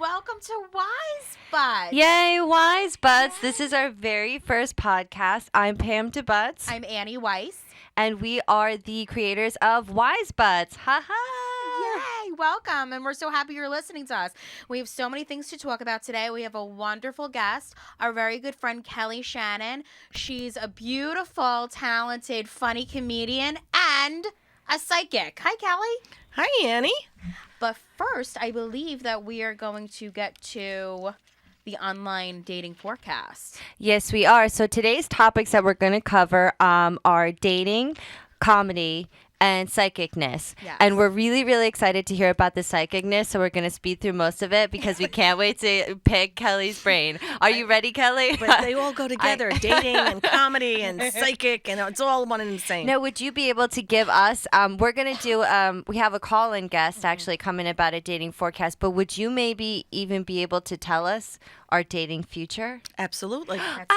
welcome to Weiss Butts. Yay, Weiss Butts. This is our very first podcast. I'm Pam DeButts. I'm Annie Weiss. And we are the creators of Weiss Butts. Ha ha! Yay, welcome. And we're so happy you're listening to us. We have so many things to talk about today. We have a wonderful guest, our very good friend Kelly Shannon. She's a beautiful, talented, funny comedian and a psychic. Hi, Kelly. Hi, Annie. But first, I believe that we are going to get to the online dating forecast. Yes, we are. So today's topics that we're going to cover are dating, comedy, and psychicness. Yes. And we're really, really excited to hear about the psychicness, so we're going to speed through most of it because we can't wait to pick Kelly's brain. Are you ready, Kelly? But they all go together, dating and comedy and psychic, and it's all one and the same. Now, would you be able to give us, we're going to do, we have a call-in guest actually coming about a dating forecast, but would you maybe even be able to tell us our dating future? Absolutely. That sounds perfect.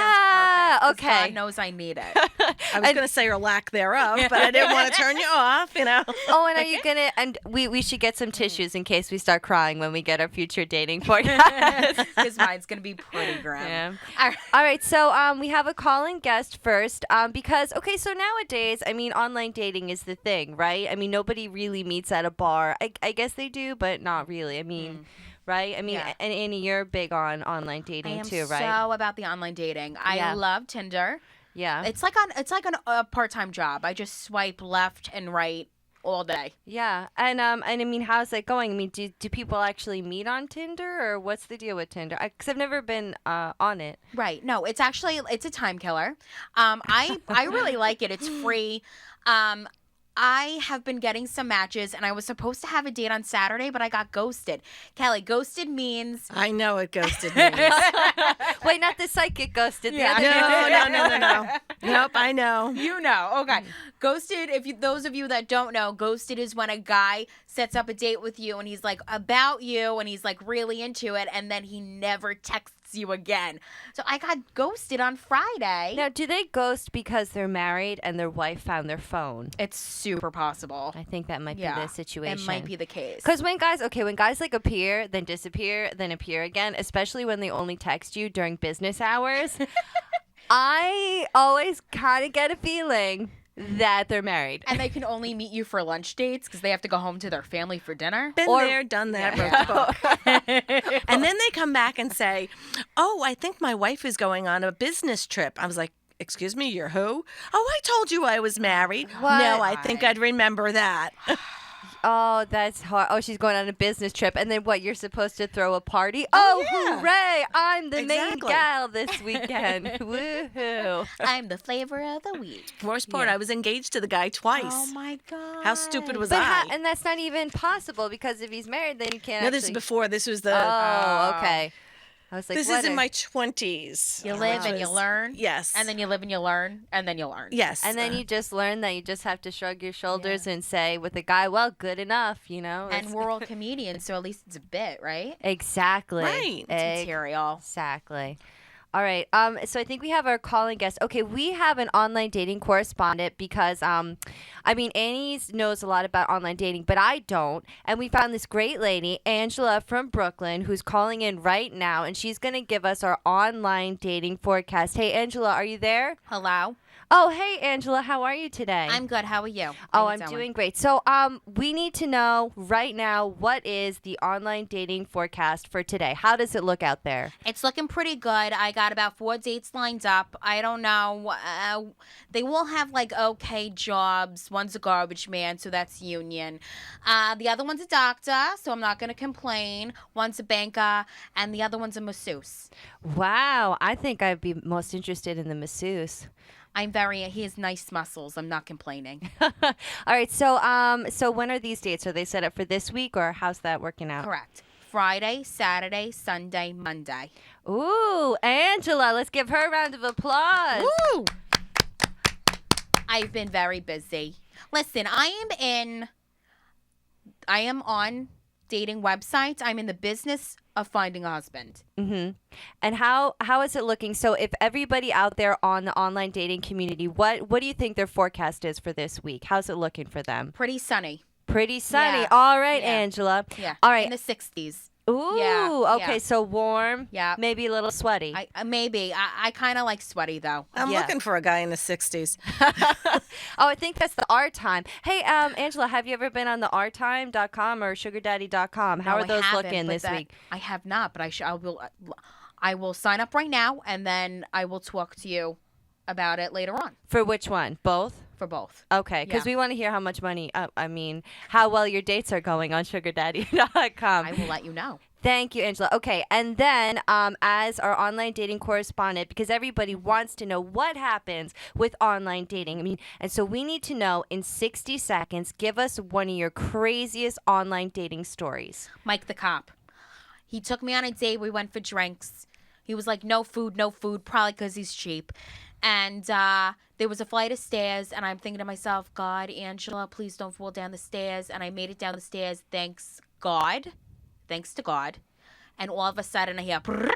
'Cause okay. God knows I need it. I was going to say or lack thereof, but I didn't want to turn you off, you know. Oh, and are you going to, and we should get some tissues in case we start crying when we get our future dating forecast. Because mine's going to be pretty grim. Yeah. All right. All right, so we have a call-in guest first because, okay, so nowadays, I mean, online dating is the thing, right? I mean, nobody really meets at a bar. I guess they do, but not really. I mean, right? I mean, Yeah. and Annie, you're big on online I dating am too, right? so about the online dating. I Yeah. love Tinder. Yeah. It's like a part-time job. I just swipe left and right all day. Yeah, and I mean, how's that going? I mean, do people actually meet on Tinder, or what's the deal with Tinder? Because I've never been on it. Right. No, it's a time killer. I really like it. It's free. I have been getting some matches, and I was supposed to have a date on Saturday, but I got ghosted. Kelly, ghosted means... I know what ghosted means. Wait, not the psychic ghosted. The other No. Nope, I know. You know. Okay. Ghosted, those of you that don't know, ghosted is when a guy sets up a date with you, and he's like about you, and he's like really into it, and then he never texts you again. So I got ghosted on Friday. Now, do they ghost because they're married and their wife found their phone? It's super possible. I think that might be the situation. It might be the case. Because when guys like appear, then disappear, then appear again, especially when they only text you during business hours, I always kind of get a feeling that they're married. And they can only meet you for lunch dates because they have to go home to their family for dinner. Been there, done that, wrote the book. And then they come back and say, oh, I think my wife is going on a business trip. I was like, excuse me, you're who? Oh, I told you I was married. What? No, I think I'd remember that. Oh, that's hard. Oh, she's going on a business trip. And then what? You're supposed to throw a party? Oh, yeah. hooray. I'm the main Exactly. gal this weekend. Woohoo. I'm the flavor of the week. Worst part, I was engaged to the guy twice. Oh, my God. How stupid was But I? and that's not even possible because if he's married, then you can't No, actually... this is before. This was the... Oh, okay. I was like, this what is in a- my 20s. You live which and you was- learn. Yes. And then you live and you learn. And then you learn. Yes. And then you just learn that you just have to shrug your shoulders and say with a guy, well, good enough, you know? And we're all comedians, so at least it's a bit, right? Exactly. Right. It's material. Exactly. All right. So I think we have our calling guest. Okay, we have an online dating correspondent because, I mean, Annie knows a lot about online dating, but I don't. And we found this great lady, Angela from Brooklyn, who's calling in right now, and she's going to give us our online dating forecast. Hey, Angela, are you there? Hello? Oh, hey, Angela. How are you today? I'm good. How are you? Oh, I'm doing great. So, we need to know right now, what is the online dating forecast for today? How does it look out there? It's looking pretty good. I got about 4 dates lined up. I don't know. They will have like okay jobs. One's a garbage man, so that's union. The other one's a doctor, so I'm not going to complain. One's a banker, and the other one's a masseuse. Wow, I think I'd be most interested in the masseuse. He has nice muscles. I'm not complaining. All right, so when are these dates? Are they set up for this week, or how's that working out? Correct. Friday, Saturday, Sunday, Monday. Ooh, Angela, let's give her a round of applause. Woo! I've been very busy. Listen, I am on dating websites. I'm in the business of finding a husband. Mm-hmm. And how is it looking? So if everybody out there on the online dating community, what do you think their forecast is for this week? How's it looking for them? Pretty sunny. Pretty sunny. Yeah. All right, Yeah. Angela. Yeah. All right. In the 60s. Ooh, Yeah, okay, yeah. so warm, Yeah. maybe a little sweaty. Maybe. I kind of like sweaty though. I'm Yeah. looking for a guy in the 60s. Oh, I think that's the R time. Hey, Angela, have you ever been on the rtime.com or sugardaddy.com? How No, are I those haven't, looking but this week? I have not, but I will sign up right now, and then I will talk to you about it later on For which one? Both? for both. Okay, because Yeah. we want to hear how much money, how well your dates are going on sugardaddy.com. I will let you know. Thank you, Angela. Okay, and then as our online dating correspondent, because everybody wants to know what happens with online dating. I mean, and so we need to know in 60 seconds, give us one of your craziest online dating stories. Mike the cop. He took me on a date. We went for drinks. He was like, no food, probably because he's cheap. And there was a flight of stairs, and I'm thinking to myself, God, Angela, please don't fall down the stairs. And I made it down the stairs, thanks to God. And all of a sudden, I hear, brrr,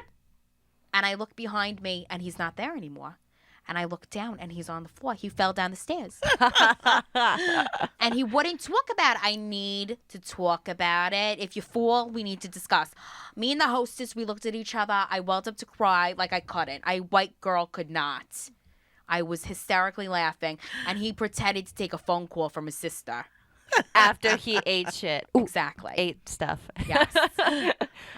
and I look behind me, and he's not there anymore. And I look down, and he's on the floor. He fell down the stairs. And he wouldn't talk about it. I need to talk about it. If you fall, we need to discuss. Me and the hostess, we looked at each other. I welled up to cry like I couldn't. A white girl could not. I was hysterically laughing. And he pretended to take a phone call from his sister. After he ate shit. Ooh, Exactly. ate stuff. Yes.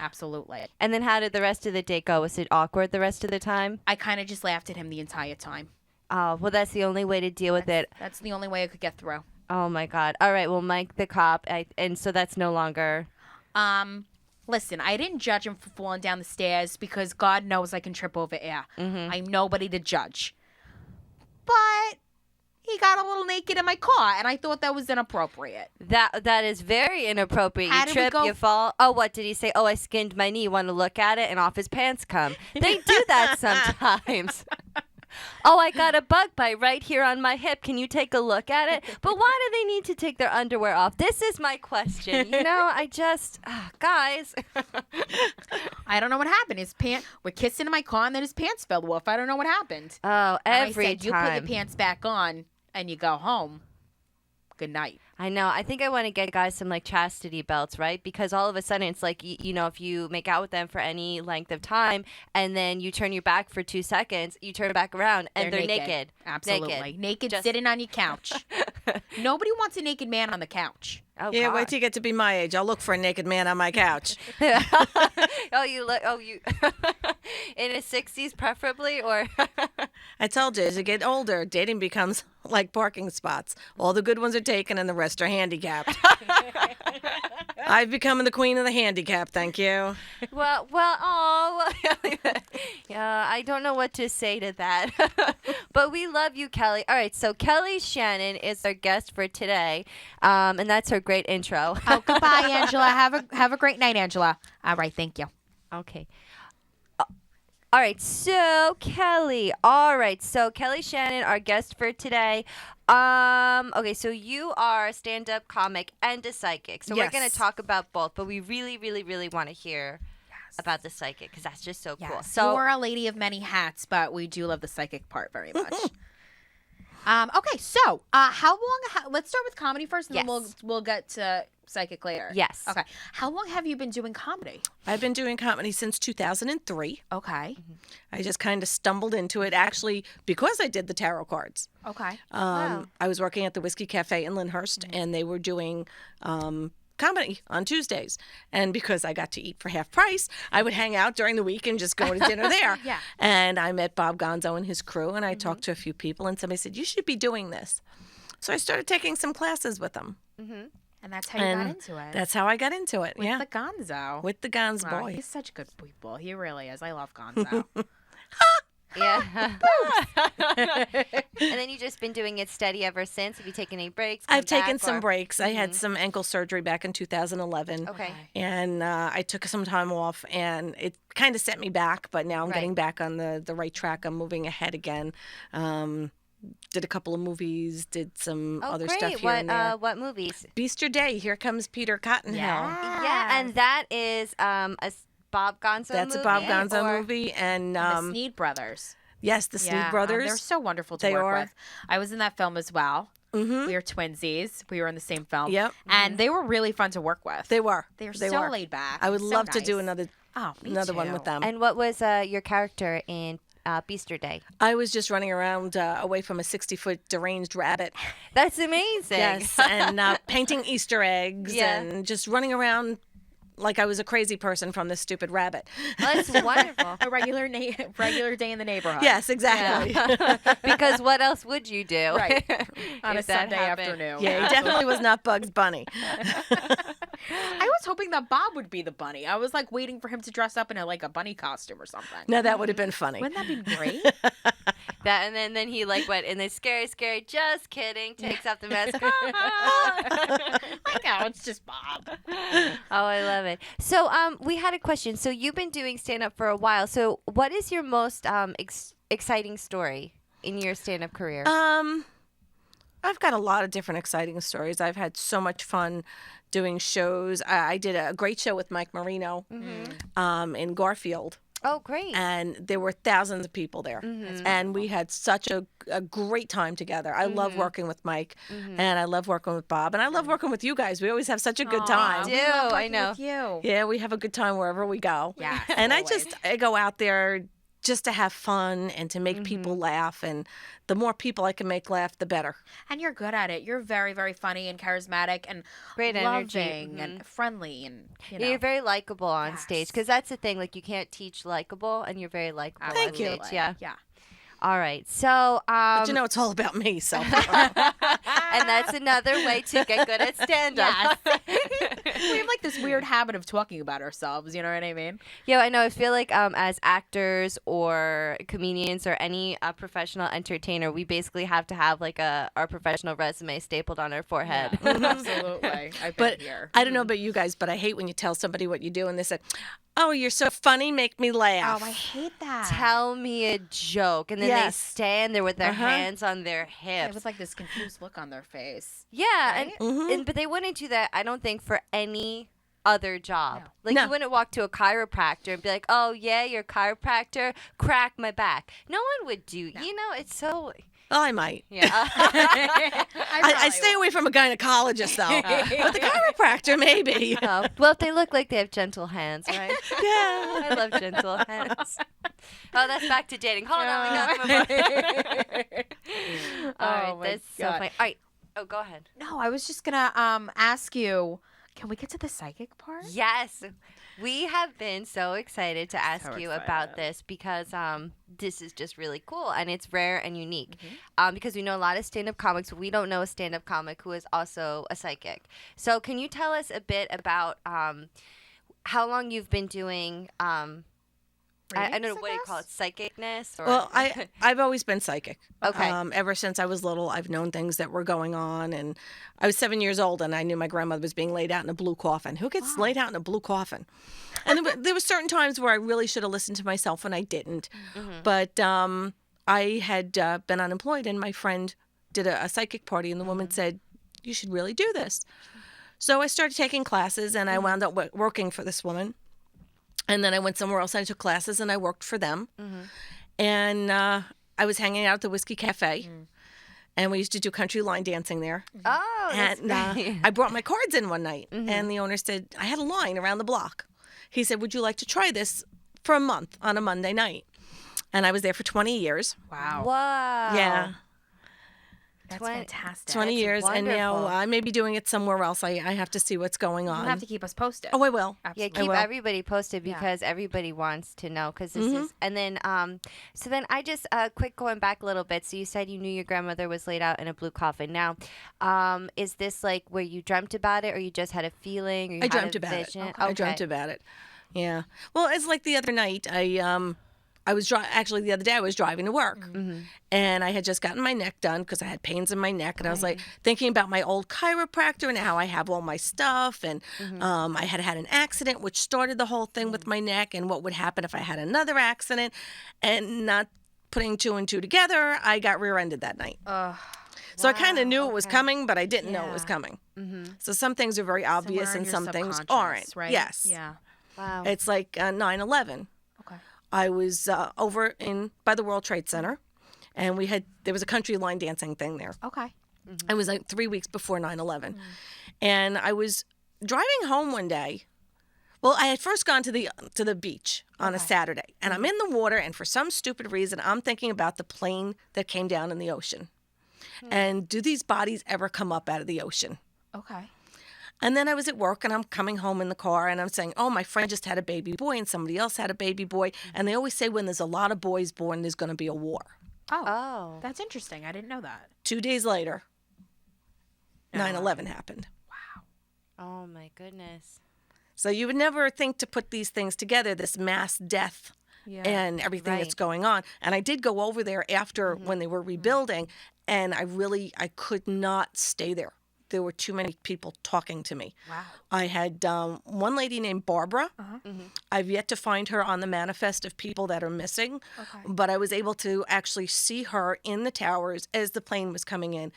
Absolutely. And then how did the rest of the date go? Was it awkward the rest of the time? I kind of just laughed at him the entire time. Oh, well, that's the only way to deal with it. That's the only way I could get through. Oh, my God. All right, well, Mike the cop, and so that's no longer... Listen, I didn't judge him for falling down the stairs because God knows I can trip over air. I'm nobody to judge. But he got a little naked in my car, and I thought that was inappropriate. That is very inappropriate. How You did we trip, go- you fall. Oh, what did he say? Oh, I skinned my knee. Want to look at it? And off his pants come. They do that sometimes. Oh, I got a bug bite right here on my hip. Can you take a look at it? But why do they need to take their underwear off? This is my question. Guys. I don't know what happened. We're kissing in my car, and then his pants fell off. I don't know what happened. Oh, And every I said, time. you put your pants back on, and you go home. Good night. I know. I think I want to get guys some like chastity belts, right? Because all of a sudden it's like, if you make out with them for any length of time and then you turn your back for 2 seconds, you turn back around and they're naked. Absolutely. Naked Just- sitting on your couch. Nobody wants a naked man on the couch. Oh, Yeah, God. wait till you get to be my age. I'll look for a naked man on my couch. you in his 60s preferably, or I told you, as you get older, dating becomes like parking spots. All the good ones are taken and the rest are handicapped. I've become the queen of the handicap, thank you. yeah, I don't know what to say to that. But we love you, Kelly. All right, so Kelly Shannon is our guest for today, and that's her great intro. Oh, goodbye, Angela. Have a great night, Angela. All right, thank you. Okay. All right, so Kelly. All right, so Kelly Shannon, our guest for today. Okay, so you are a stand-up comic and a psychic. So we're Yes. going to talk about both, but we really, really, really want to hear about the psychic because that's just so cool. Yes. So We're a lady of many hats, but we do love the psychic part very much. Okay, so how long? Let's start with comedy first, and then Yes. we'll get to psychic later. Yes. Okay. How long have you been doing comedy? I've been doing comedy since 2003. Okay. I just kind of stumbled into it actually because I did the tarot cards. Okay. Wow. I was working at the Whiskey Cafe in Lyndhurst, and they were doing comedy on Tuesdays. And because I got to eat for half price, I would hang out during the week and just go to dinner there. Yeah. And I met Bob Gonzo and his crew, and I talked to a few people, and somebody said, you should be doing this. So I started taking some classes with them. And that's how you got into it. That's how I got into it. with yeah. the Gonzo. With the Gonz Wow, boy. he's such good people. He really is. I love Gonzo. yeah. And then you just been doing it steady ever since. Have you taken any breaks? I've come taken back, some or- breaks. I had some ankle surgery back in 2011. Okay. And I took some time off, and it kind of set me back. But now I'm Right. getting back on the right track. I'm moving ahead again. Did a couple of movies, did some Oh, other great. stuff here and there. What movies? Beast Your Day. Here comes Peter Cottonhill. Yeah, and that is Bob Gonzo That's movie? a Bob Gonzo or- movie. And the Sneed brothers. yes, the Sneed brothers. They're so wonderful to They work are. with. I was in that film as well. Mm-hmm. We were twinsies. We were in the same film. Yep. And they were really fun to work with. They were. They were They so were. laid back. I would so love to do nice. another one with them. And what was your character in Beaster Day? I was just running around away from a 60-foot deranged rabbit. That's amazing. Yes, and painting Easter eggs and just running around like I was a crazy person from this stupid rabbit. That's wonderful. A regular day in the neighborhood. Yes, exactly. Yeah. Because what else would you do? Right. On a if that Sunday happened? afternoon. Yeah, he definitely was not Bugs Bunny. I was hoping that Bob would be the bunny. I was like waiting for him to dress up in a bunny costume or something. No, that would have been funny. Wouldn't that be great? That and then he like went and then scary, just kidding, takes off the mask. Like, oh, it's just Bob. Oh, I love it. So, we had a question. So, you've been doing stand up for a while. So, what is your most exciting story in your stand up career? I've got a lot of different exciting stories. I've had so much fun doing shows. I did a great show with Mike Marino in Garfield. Oh, great. And there were thousands of people there. And we had such a great time together. I love working with Mike, and I love working with Bob, and I love working with you guys. We always have such a good time. do. I know. With you. Yeah, we have a good time wherever we go. Yes, And always. I go out there just to have fun and to make people laugh. And the more people I can make laugh, the better. And you're good at it. You're very, very funny and charismatic and Great energy. loving and friendly and Yeah, you're very likable on stage because that's the thing. Like, you can't teach likable, and you're very likable on Thank you. stage. Yeah. Yeah. All right. So, But you know, it's all about me. So and that's another way to get good at stand-up. We have this weird habit of talking about ourselves. You know what I mean? Yeah, I know. I feel like as actors or comedians or any professional entertainer, we basically have to have our professional resume stapled on our forehead. Absolutely. I've been But here. I don't know about you guys, but I hate when you tell somebody what you do and they say, "Oh, you're so funny, make me laugh." Oh, I hate that. Tell me a joke, and then they Yes. stand there with their hands on their hips. It was like this confused look on their face. Yeah, Right? and but they wouldn't do that. I don't think for any other job. No. Like No. you wouldn't walk to a chiropractor and be like, "Oh yeah, you're a chiropractor. Crack my back." No one would do. You know, it's so. Well, I might. Yeah. I stay away from a gynecologist though, but the chiropractor maybe. Oh, well, if they look like they have gentle hands, right? Yeah. I love gentle hands. Oh, that's back to dating. Hold on, we got more. All right, Oh, my that's so God. funny. All right. Oh, go ahead. No, I was just gonna ask you. Can we get to the psychic part? Yes. We have been so excited to ask So you excited. about this because this is just really cool and it's rare and unique. Because we know a lot of stand-up comics, but we don't know a stand-up comic who is also a psychic. So can you tell us a bit about how long you've been doing I don't know Readings, what do you call it, psychicness? Or... Well, I've always been psychic. Okay. Ever since I was little, I've known things that were going on, and I was 7 years old, and I knew my grandmother was being laid out in a blue coffin. Who gets laid out in a blue coffin? And there were certain times where I really should have listened to myself, and I didn't. But I had been unemployed, and my friend did a psychic party, and the woman said, "You should really do this." So I started taking classes, and I wound up working for this woman. And then I went somewhere else and I took classes and I worked for them. And I was hanging out at the Whiskey Cafe. And we used to do country line dancing there. Oh, that's And great. I brought my cards in one night. And the owner said, I had a line around the block. He said, "Would you like to try this for a month on a Monday night?" And I was there for 20 years. Wow. Wow. Yeah. That's 20 fantastic. 20 That's years. And now wonderful. I may be doing it somewhere else. I have to see what's going on. You have to keep us posted. Oh, I will. Yeah, Absolutely. keep will. everybody posted Yeah. because everybody wants to know. Because this is, and then, so then I just quick going back a little bit. So you said you knew your grandmother was laid out in a blue coffin. Now, is this like where you dreamt about it, or you just had a feeling? Or you I had dreamt a about it. vision? I dreamt about it. Yeah. Well, it's like the other night. I was actually the other day I was driving to work, and I had just gotten my neck done because I had pains in my neck, and I was like thinking about my old chiropractor and how I have all my stuff, and I had had an accident which started the whole thing with my neck, and what would happen if I had another accident, and not putting two and two together, I got rear-ended that night. So I kind of knew it was coming, but I didn't know it was coming. So some things are very obvious, Somewhere in and your some things subconscious, aren't. Right? Yes. Yeah. Wow. It's like 9/11. Okay. I was over by the World Trade Center, and there was a country line dancing thing there. Okay. It was like 3 weeks before 9/11. And I was driving home one day. Well, I had first gone to the beach on a Saturday, and I'm in the water, and for some stupid reason, I'm thinking about the plane that came down in the ocean. And do these bodies ever come up out of the ocean? Okay. And then I was at work, and I'm coming home in the car, and I'm saying, oh, my friend just had a baby boy, and somebody else had a baby boy. And they always say when there's a lot of boys born, there's going to be a war. Oh. That's interesting. I didn't know that. 2 days later, 9/11 happened. Oh my goodness. So you would never think to put these things together, this mass death and everything that's going on. And I did go over there after when they were rebuilding, and I could not stay there. There were too many people talking to me. Wow. I had one lady named Barbara. I've yet to find her on the manifest of people that are missing, but I was able to actually see her in the towers as the plane was coming in.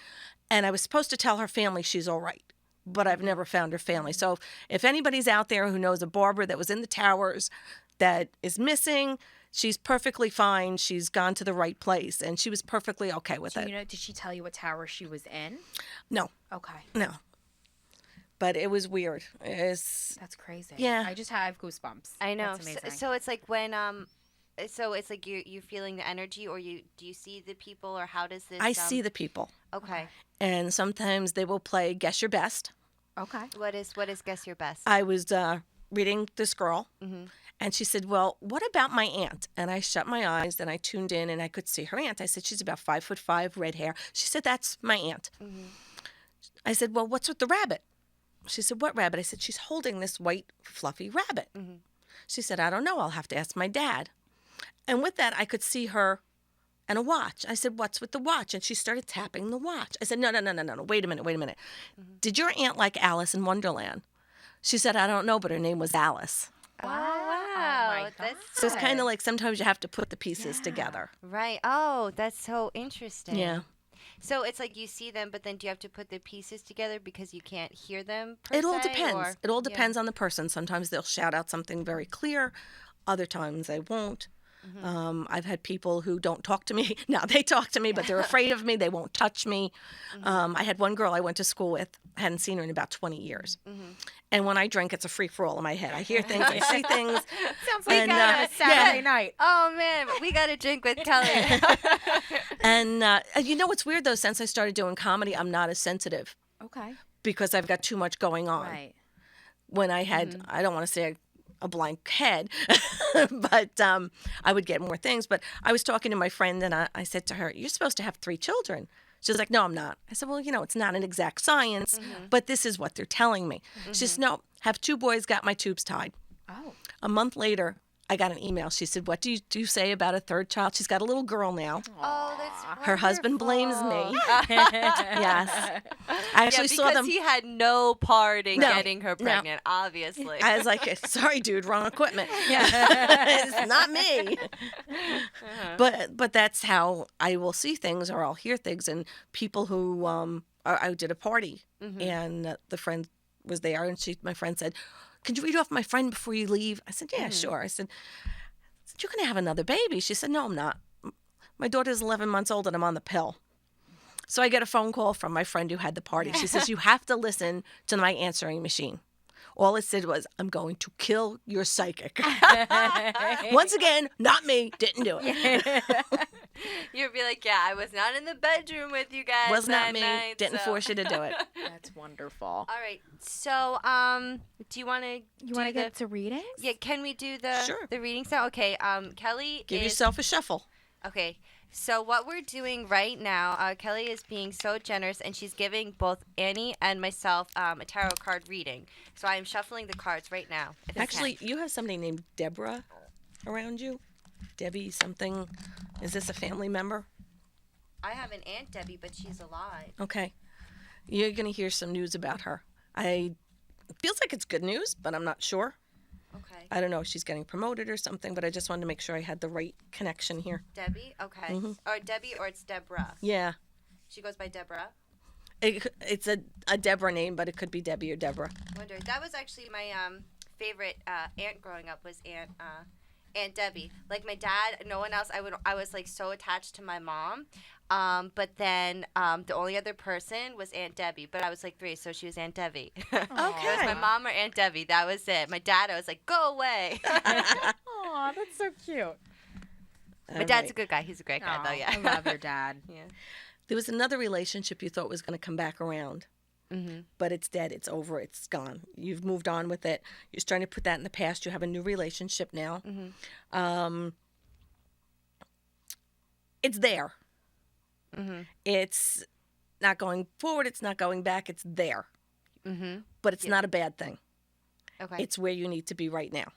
And I was supposed to tell her family she's all right, but I've never found her family. So if anybody's out there who knows a Barbara that was in the towers that is missing, she's perfectly fine. She's gone to the right place, and she was perfectly okay with it. You know, did she tell you what tower she was in? No, Okay. no. But it was weird. That's crazy. Yeah. I just have goosebumps. I know. That's amazing. So it's like when so it's like you're feeling the energy, or do you see the people, or how does this? I see the people, Okay. and sometimes they will play Guess Your Best. Okay. What is Guess Your Best? I was reading this girl, and she said, well, what about my aunt? And I shut my eyes, and I tuned in, and I could see her aunt. I said, she's about 5'5", red hair. She said, that's my aunt. I said, well, what's with the rabbit? She said, what rabbit? I said, she's holding this white, fluffy rabbit. She said, I don't know. I'll have to ask my dad. And with that, I could see her and a watch. I said, what's with the watch? And she started tapping the watch. I said, no. Wait a minute. Did your aunt like Alice in Wonderland? She said, I don't know, but her name was Alice. Wow. Oh my That's So it's kind of like sometimes you have to put the pieces together. right. Oh, that's so interesting. Yeah. So it's like you see them, but then do you have to put the pieces together because you can't hear them? It all se, depends. or- It all depends on the person. Sometimes they'll shout out something very clear. Other times they won't. I've had people who don't talk to me. Now they talk to me, but they're afraid of me. They won't touch me. I had one girl I went to school with. I hadn't seen her in about 20 years. And when I drink, it's a free-for-all in my head. I hear things, I see things. Sounds like And, a Saturday night. Oh man, we got to drink with Kelly. And you know what's weird, though? Since I started doing comedy, I'm not as sensitive Okay. because I've got too much going on. Right. When I had, I don't want to say a blank head, but I would get more things. But I was talking to my friend, and I said to her, you're supposed to have 3 children. She was like, no, I'm not. I said, well, you know, it's not an exact science, but this is what they're telling me. She says, no, have 2 boys, got my tubes tied. Oh. A month later, I got an email. She said, what do you say about a 3rd child? She's got a little girl now. Oh, that's Her husband blames me. wonderful. Yes. I actually saw them. Because he had no part in No, getting her no. pregnant, obviously. I was like, sorry, dude, wrong equipment. It's not me. But that's how I will see things or I'll hear things. And people who, I did a party and the friend was there and my friend said, can you read off my friend before you leave? I said, yeah, sure. I said, you're going to have another baby. She said, no, I'm not. My daughter's 11 months old and I'm on the pill. So I get a phone call from my friend who had the party. She says, you have to listen to my answering machine. All it said was, I'm going to kill your psychic. Once again, not me, didn't do it. You'd be like, yeah, I was not in the bedroom with you guys. Was not that me, night, didn't so. force you to do it. That's wonderful. All right. So, do you want to You want to get to readings? Yeah, can we do the Sure. the readings now? Okay. Kelly Give is yourself a shuffle. okay. So what we're doing right now, Kelly is being so generous, and she's giving both Annie and myself a tarot card reading. So I am shuffling the cards right now. if I Actually, can. you have somebody named Deborah around you? Debbie something. Is this a family member? I have an Aunt Debbie, but she's alive. Okay. You're going to hear some news about her. It feels like it's good news, but I'm not sure. Okay. I don't know if she's getting promoted or something, but I just wanted to make sure I had the right connection here. Debbie? Okay. Or Debbie, or it's Deborah. Yeah. She goes by Deborah. It's a Deborah name, but it could be Debbie or Deborah. Wonder. That was actually my favorite aunt growing up was Aunt Debbie. Like my dad, no one else. I was like so attached to my mom. But then the only other person was Aunt Debbie. But I was like 3, so she was Aunt Debbie. It was Okay. my mom or Aunt Debbie. That was it. My dad, I was like, go away. Aw, that's so cute. My dad's a good guy. He's a great guy, though. Aw, Yeah. I love your dad. Yeah. There was another relationship you thought was going to come back around, but it's dead. It's over. It's gone. You've moved on with it. You're starting to put that in the past. You have a new relationship now. It's there. It's not going forward. It's not going back. It's there. But it's not a bad thing. Okay. It's where you need to be right now.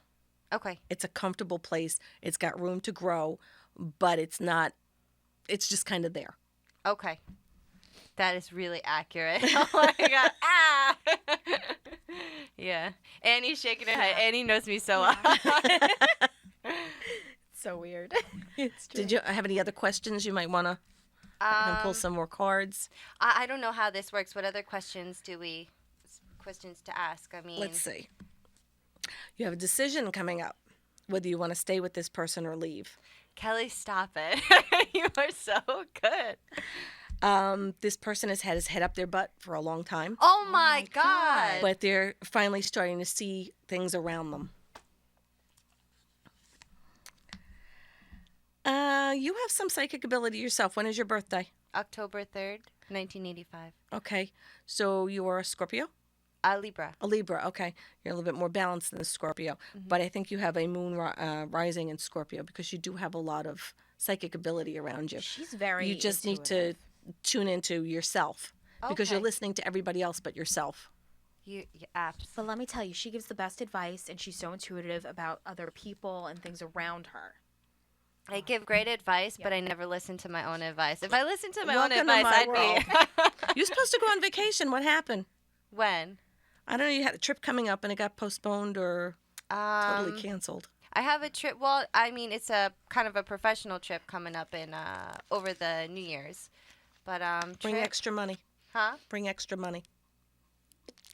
Okay. It's a comfortable place. It's got room to grow, but it's not, it's just kind of there. Okay. That is really accurate. Oh my god. Ah. Yeah. Annie's shaking her head. Annie knows me so well. So weird. Did you have any other questions you might want to pull some more cards? I don't know how this works. What other questions to ask? I mean, Let's see. You have a decision coming up, whether you want to stay with this person or leave. Kelly, stop it. You are so good. This person has had his head up their butt for a long time, Oh my god. but they're finally starting to see things around them. You have some psychic ability yourself. When is your birthday? October 3rd, 1985. Okay, so you are a Scorpio? Libra. A Libra, okay. You're a little bit more balanced than a Scorpio. But I think you have a moon rising in Scorpio because you do have a lot of psychic ability around you. She's very You just need to tune into yourself because you're Okay. listening to everybody else but yourself. You apps. But let me tell you, she gives the best advice, and she's so intuitive about other people and things around her. I give great advice, but I never listen to my own advice. If I listened to my Welcome own to advice, my I'd world. be. You're supposed to go on vacation. What happened? When? I don't know. You had a trip coming up and it got postponed or totally canceled. I have a trip. Well, I mean, it's a kind of a professional trip coming up in over the New Year's. But Bring trip- extra money. Huh? Bring extra money.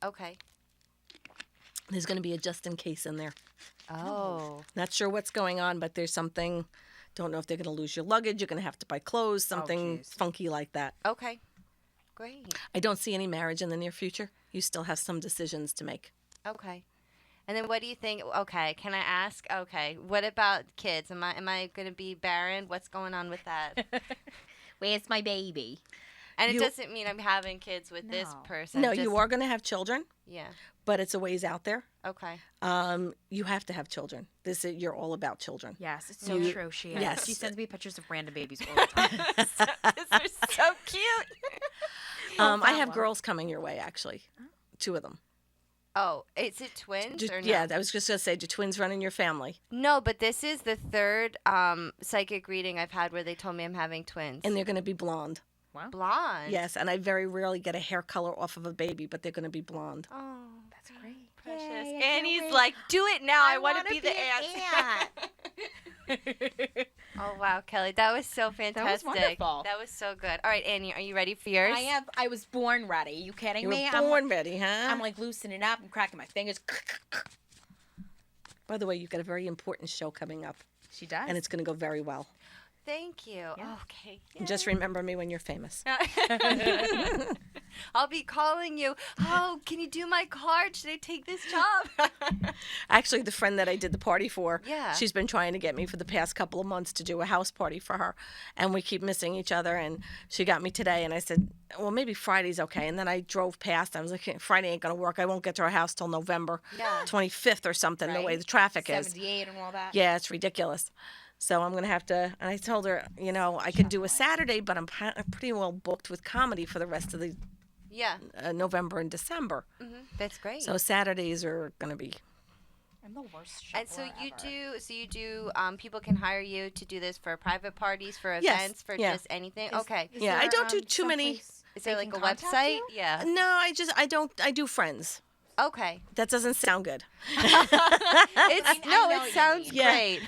Okay. There's going to be a just in case in there. Oh. Not sure what's going on, but there's something. Don't know if they're going to lose your luggage. You're going to have to buy clothes, something geez. funky like that. Okay. Great. I don't see any marriage in the near future. You still have some decisions to make. Okay. And then what do you think? Okay, can I ask? Okay, what about kids? Am I going to be barren? What's going on with that? Where's my baby? And You- it doesn't mean I'm having kids with this No. person. No, just- you are going to have children, Yeah. but it's a ways out there. Okay. You have to have children. You're all about children. Yes, it's so You- true. She is. yes. She sends me pictures of random babies all the time. These are so cute. I have girls coming your way, actually. 2 of them. Oh, is it twins or no? Yeah, I was just going to say, do twins run in your family? No, but this is the third psychic reading I've had where they told me I'm having twins. And they're going to be blonde. Blonde. Yes, and I very rarely get a hair color off of a baby, but they're going to be blonde. Oh, That's great. precious. Yay, I can't Annie's wait. like, do it now. I want to wanna be the aunt. Oh wow, Kelly, that was so fantastic. wonderful. That was so good. All right, Annie, are you ready for yours? I was born ready. You kidding You me? were born ready, huh? I'm like loosening up. I'm cracking my fingers. By the way, you've got a very important show coming up, She does. and it's going to go very well. Thank you. Yeah. Okay. And just remember me when you're famous. I'll be calling you. Oh, can you do my card? Should I take this job? Actually, the friend that I did the party for, Yeah. she's been trying to get me for the past couple of months to do a house party for her. And we keep missing each other. And she got me today. And I said, well, maybe Friday's okay. And then I drove past. I was like, Friday ain't going to work. I won't get to her house till November Yeah. 25th or something, the way Right. the traffic is. 78 and all that. Yeah, it's ridiculous. So I'm going to have to, and I told her, I could do a Saturday, but I'm pretty well booked with comedy for the rest of the Yeah. November and December. That's great. So Saturdays are going to be, I'm the worst. And so shuffler you do people can hire you to do this for private parties, for Yes, events, for yeah. just anything. Is- Okay. is Yeah, I there, don't do too many- someplace Is there they like a can contact website? you? Yeah. no, I do friends. Okay. That doesn't sound good. It sounds Yeah. great.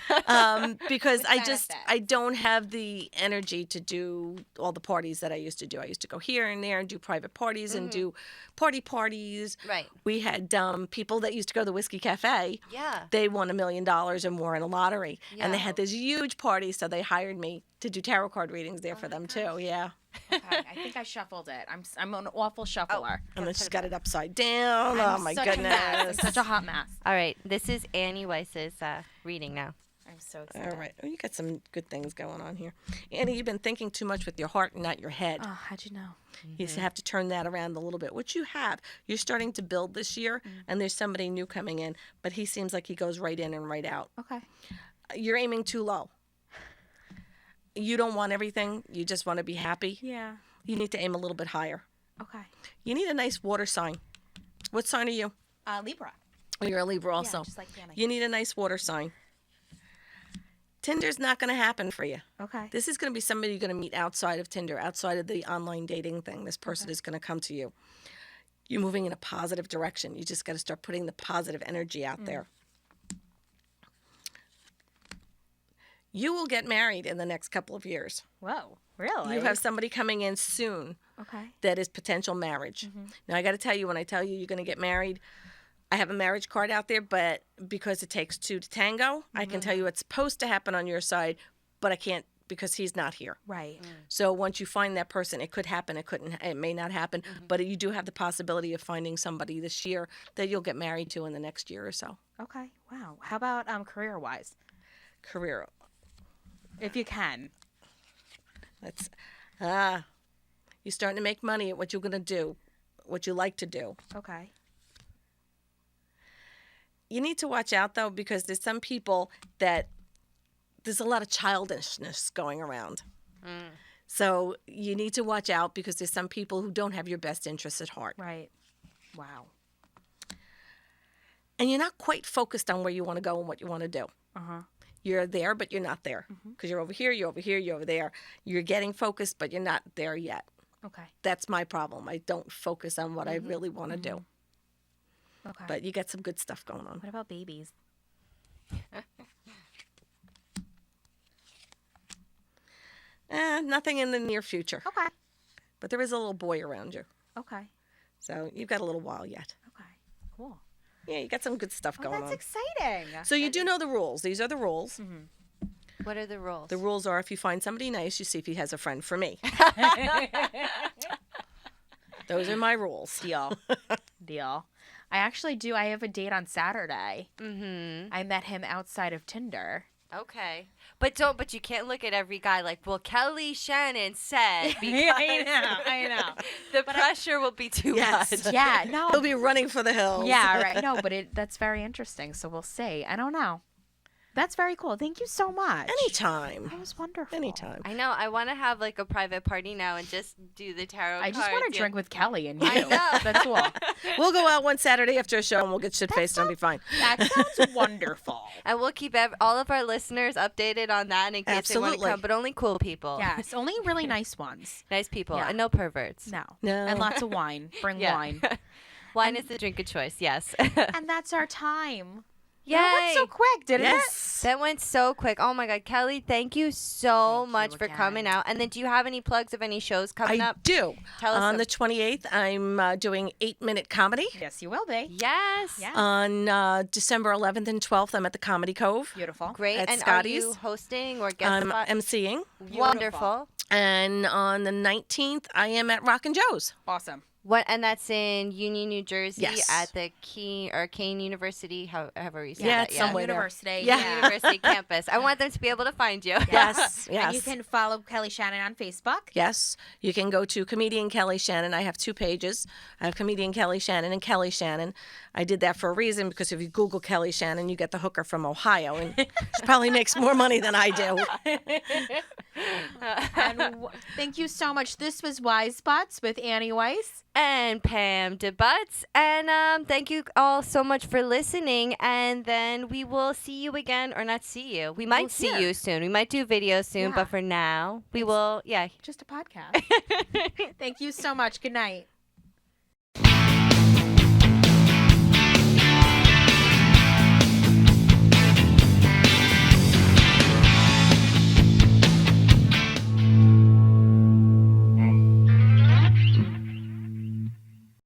Because With I benefits. don't have the energy to do all the parties that I used to do. I used to go here and there and do private parties and do parties. Right. We had people that used to go to the Whiskey Cafe. Yeah. They won $1 million or more in a lottery, and they Yeah. had this huge party. So they hired me to do tarot card readings there for them too. Yeah, Okay, I think I shuffled it. I'm an awful shuffler. and then she's got it upside down. I'm Oh my such a mess. I'm goodness! such a hot mess. All right. This is Annie Weiss's reading now. I'm so excited. All right, oh, you got some good things going on here, Annie. You've been thinking too much with your heart and not your head. Oh, how'd you know? You have to turn that around a little bit, which you have. You're starting to build this year, and there's somebody new coming in, but he seems like he goes right in and right out. Okay. You're aiming too low. You don't want everything. You just want to be happy. Yeah. You need to aim a little bit higher. Okay. You need a nice water sign. What sign are you? Libra. Oh, you're a Libra also. Yeah, just like Danny. You need a nice water sign. Tinder's not going to happen for you. Okay. This is going to be somebody you're going to meet outside of Tinder, outside of the online dating thing. This person is going to come to you. You're moving in a positive direction. You just got to start putting the positive energy out there. You will get married in the next couple of years. Whoa. Really? You have somebody coming in soon Okay. that is potential marriage. Now, I got to tell you, when I tell you you're going to get married, I have a marriage card out there, but because it takes two to tango, I can tell you it's supposed to happen on your side, but I can't because he's not here. Right. So once you find that person, it could happen, it may not happen, but you do have the possibility of finding somebody this year that you'll get married to in the next year or so. Okay. Wow. How about career wise? Career. If you can. That's you're starting to make money at what you're going to do, what you like to do. Okay. You need to watch out though, because there's some people that there's a lot of childishness going around. So you need to watch out because there's some people who don't have your best interests at heart. Right. Wow. And you're not quite focused on where you want to go and what you want to do. Uh-huh. You're there, but you're not there. Because you're over here, you're over here, you're over there. You're getting focused, but you're not there yet. Okay. That's my problem. I don't focus on what I really want to do. Okay. But you got some good stuff going on. what about babies? Nothing in the near future. Okay. But there is a little boy around you. Okay. So you've got a little while yet. Okay. Cool. Yeah, you got some good stuff Oh, going that's on. exciting. So you do know the rules. These are the rules. What are the rules? The rules are if you find somebody nice, you see if he has a friend for me. Those are my rules. Deal. Deal. I actually do. I have a date on Saturday. Mm-hmm. I met him outside of Tinder. Okay. But you can't look at every guy like, well, Kelly Shannon said because I know. the pressure will be too Yes. much. Yeah, no. He'll be running for the hills. Yeah, right. No, but that's very interesting. So we'll see. I don't know. That's very cool. Thank you so much. Anytime. That was wonderful. Anytime. I know. I want to have like a private party now and just do the tarot I just want cards, to drink with Kelly and you. I know. That's all. We'll go out one Saturday after a show and we'll get shit faced and it'll be fine. That sounds wonderful. And we'll keep all of our listeners updated on that in case they want to Absolutely. come, but only cool people. Yes, only really nice ones. Nice people. Yeah. And no perverts. No. No. And lots of wine. Bring Yeah. wine. Wine is the drink of choice, yes. And that's our time. Yay! That went so quick, didn't it? Yes. That went so quick. Oh my God, Kelly, thank you so Thank much you for again. coming out. And then do you have any plugs of any shows coming I up? do. Tell us On some- the 28th, I'm doing 8-minute comedy. Yes, you will be. Yes. Yeah. On December 11th and 12th, I'm at the Comedy Cove. Beautiful. Great. At And Scotty's. are you hosting or guest I'm spot? emceeing. Wonderful. And on the 19th, I am at Rock and Joe's. Awesome. What? And that's in Union, New Jersey, Yes. at the Kane University, however you say Yeah, that. it's somewhere there. University. Yeah. University campus. I want them to be able to find you. Yes, yes. And you can follow Kelly Shannon on Facebook. Yes, you can go to Comedian Kelly Shannon. I have 2 pages. I have Comedian Kelly Shannon and Kelly Shannon. I did that for a reason because if you Google Kelly Shannon, you get the hooker from Ohio, and she probably makes more money than I do. And thank you so much. This was Wise Spots with Annie Weiss. And Pam DeButts. And thank you all so much for listening. And then we will see you again, or not see you. We might We'll see hear. you soon. We might do videos soon, Yeah. but for now, we will, yeah. Just a podcast. Thank you so much. Good night.